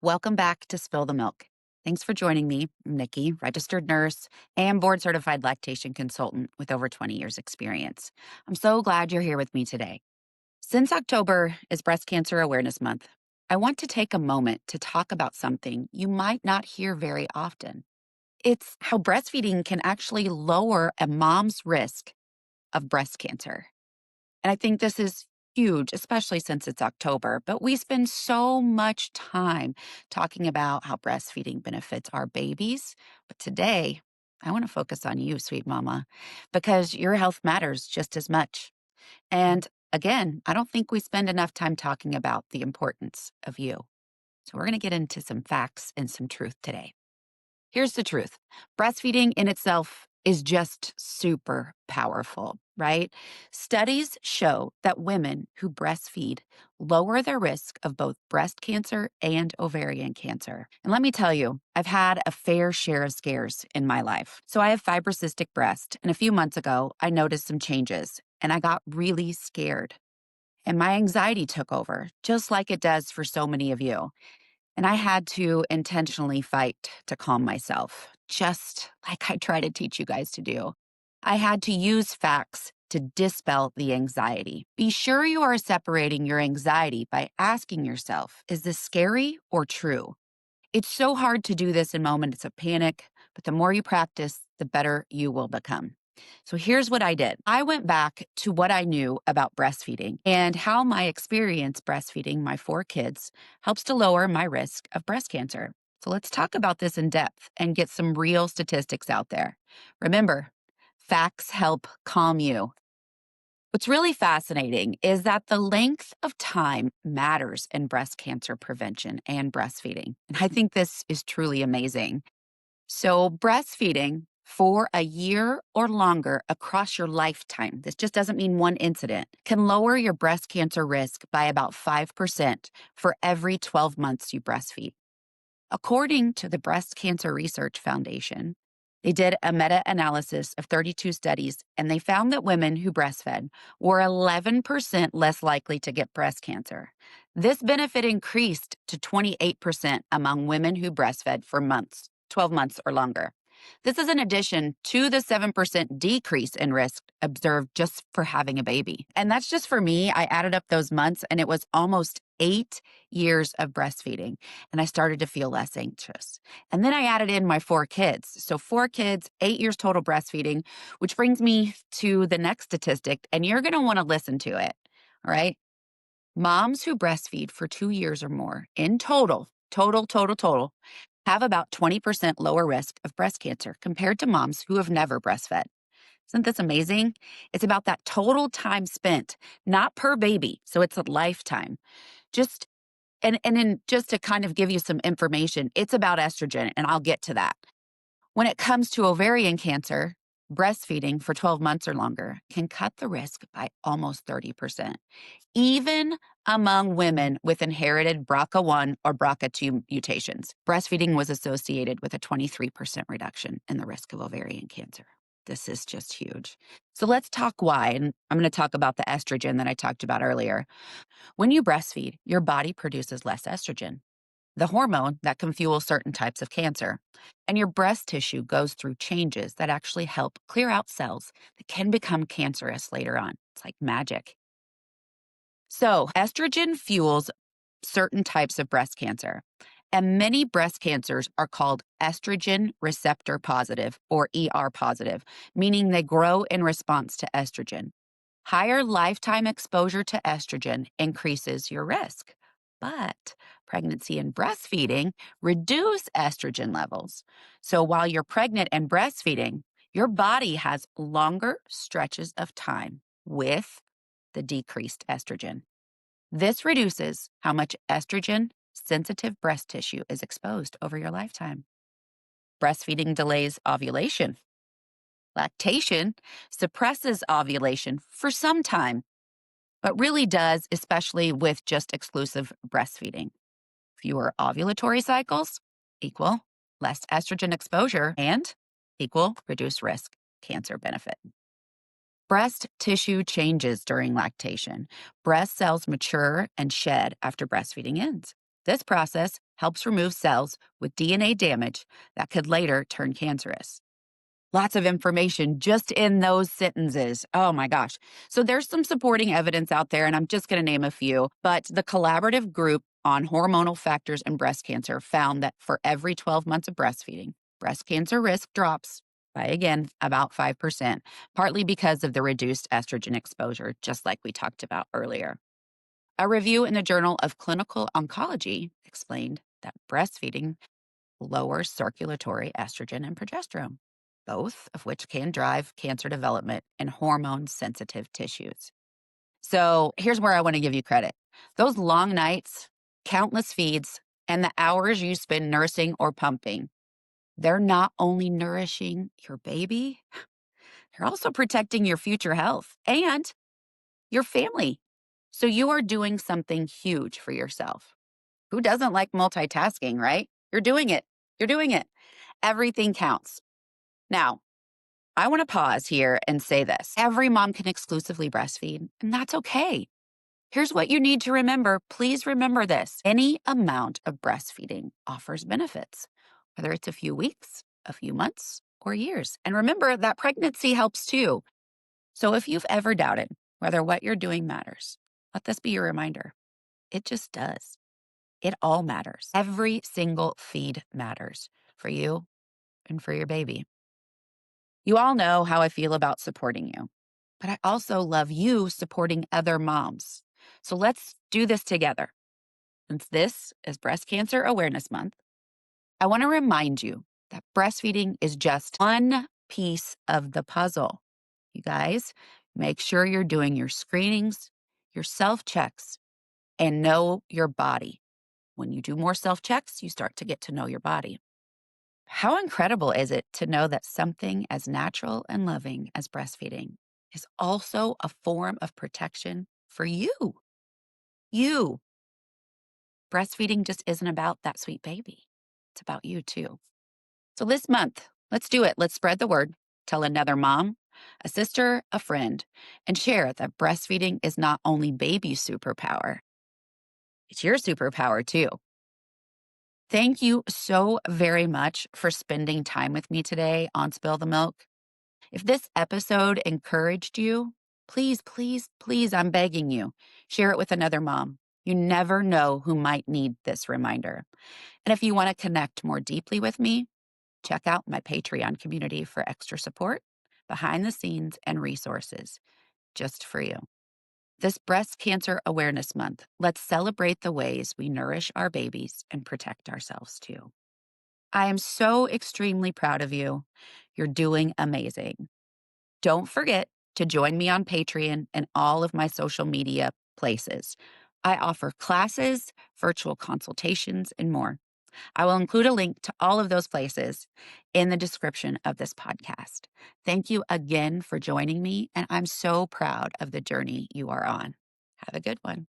Welcome back to Spill the Milk. Thanks for joining me. I'm Nicki, registered nurse and board certified lactation consultant with over 20 years experience. I'm so glad you're here with me today. Since October is Breast Cancer Awareness Month, I want to take a moment to talk about something you might not hear very often. It's how breastfeeding can actually lower a mom's risk of breast cancer. And I think this is huge, especially since it's October. But we spend so much time talking about how breastfeeding benefits our babies. But today, I want to focus on you, sweet mama, because your health matters just as much. And again, I don't think we spend enough time talking about the importance of you. So we're going to get into some facts and some truth today. Here's the truth. Breastfeeding in itself is just super powerful, right? Studies show that women who breastfeed lower their risk of both breast cancer and ovarian cancer. And let me tell you, I've had a fair share of scares in my life. So I have fibrocystic breast, and a few months ago, I noticed some changes and I got really scared. And my anxiety took over, just like it does for so many of you. And I had to intentionally fight to calm myself, just like I try to teach you guys to do. I had to use facts to dispel the anxiety. Be sure you are separating your anxiety by asking yourself, is this scary or true? It's so hard to do this in moments of panic, but the more you practice, the better you will become. So here's what I did. I went back to what I knew about breastfeeding and how my experience breastfeeding my 4 kids helps to lower my risk of breast cancer. So let's talk about this in depth and get some real statistics out there. Remember, facts help calm you. What's really fascinating is that the length of time matters in breast cancer prevention and breastfeeding. And I think this is truly amazing. So, breastfeeding for a year or longer across your lifetime, this just doesn't mean one incident, can lower your breast cancer risk by about 5% for every 12 months you breastfeed. According to the Breast Cancer Research Foundation, they did a meta analysis of 32 studies, and they found that women who breastfed were 11% less likely to get breast cancer. This benefit increased to 28% among women who breastfed for months, 12 months or longer. This is in addition to the 7% decrease in risk observed just for having a baby. And that's just for me. I added up those months, and it was almost 8 years of breastfeeding, and I started to feel less anxious. And then I added in my 4 kids. So 4 kids, 8 years total breastfeeding, which brings me to the next statistic, and you're going to want to listen to it. All right. Moms who breastfeed for 2 years or more in total, have about 20% lower risk of breast cancer compared to moms who have never breastfed. Isn't this amazing? It's about that total time spent, not per baby. So it's a lifetime. Just and then just to kind of give you some information, it's about estrogen, and I'll get to that. When it comes to ovarian cancer, breastfeeding for 12 months or longer can cut the risk by almost 30%, even among women with inherited BRCA1 or BRCA2 mutations. Breastfeeding was associated with a 23% reduction in the risk of ovarian cancer. This is just huge. So let's talk why. And I'm going to talk about the estrogen that I talked about earlier. When you breastfeed, your body produces less estrogen, the hormone that can fuel certain types of cancer. And your breast tissue goes through changes that actually help clear out cells that can become cancerous later on. It's like magic. So, estrogen fuels certain types of breast cancer. And many breast cancers are called estrogen receptor positive or ER positive, meaning they grow in response to estrogen. Higher lifetime exposure to estrogen increases your risk. But pregnancy and breastfeeding reduce estrogen levels. So while you're pregnant and breastfeeding, your body has longer stretches of time with the decreased estrogen. This reduces how much estrogen sensitive breast tissue is exposed over your lifetime. Breastfeeding delays ovulation. Lactation suppresses ovulation for some time, but really does, especially with just exclusive breastfeeding. Fewer ovulatory cycles equal less estrogen exposure and equal reduced risk cancer benefit. Breast tissue changes during lactation. Breast cells mature and shed after breastfeeding ends. This process helps remove cells with DNA damage that could later turn cancerous. Lots of information just in those sentences. Oh my gosh. So there's some supporting evidence out there, and I'm just going to name a few. But the collaborative group on hormonal factors in breast cancer found that for every 12 months of breastfeeding, breast cancer risk drops by, again, about 5%, partly because of the reduced estrogen exposure, just like we talked about earlier. A review in the Journal of Clinical Oncology explained that breastfeeding lowers circulatory estrogen and progesterone, both of which can drive cancer development in hormone sensitive tissues. So here's where I want to give you credit. Those long nights, countless feeds, and the hours you spend nursing or pumping, they're not only nourishing your baby, they're also protecting your future health and your family. So you are doing something huge for yourself. Who doesn't like multitasking, right? You're doing it. You're doing it. Everything counts. Now, I want to pause here and say this. Every mom can exclusively breastfeed, and that's okay. Here's what you need to remember. Please remember this. Any amount of breastfeeding offers benefits, whether it's a few weeks, a few months, or years. And remember that pregnancy helps too. So if you've ever doubted whether what you're doing matters, let this be your reminder. It just does. It all matters. Every single feed matters for you and for your baby. You all know how I feel about supporting you, but I also love you supporting other moms. So let's do this together. Since this is Breast Cancer Awareness Month, I want to remind you that breastfeeding is just one piece of the puzzle. You guys, make sure you're doing your screenings, your self-checks, and know your body. When you do more self-checks, you start to get to know your body. How incredible is it to know that something as natural and loving as breastfeeding is also a form of protection for you? You. Breastfeeding just isn't about that sweet baby. It's about you too. So this month, let's do it. Let's spread the word. Tell another mom, a sister, a friend, and share that breastfeeding is not only baby's superpower, it's your superpower too. Thank you so very much for spending time with me today on Spill the Milk. If this episode encouraged you, please, please, please, I'm begging you, share it with another mom. You never know who might need this reminder. And if you want to connect more deeply with me, check out my Patreon community for extra support, behind the scenes, and resources just for you. This Breast Cancer Awareness Month, let's celebrate the ways we nourish our babies and protect ourselves too. I am so extremely proud of you. You're doing amazing. Don't forget to join me on Patreon and all of my social media places. I offer classes, virtual consultations, and more. I will include a link to all of those places in the description of this podcast. Thank you again for joining me, and I'm so proud of the journey you are on. Have a good one.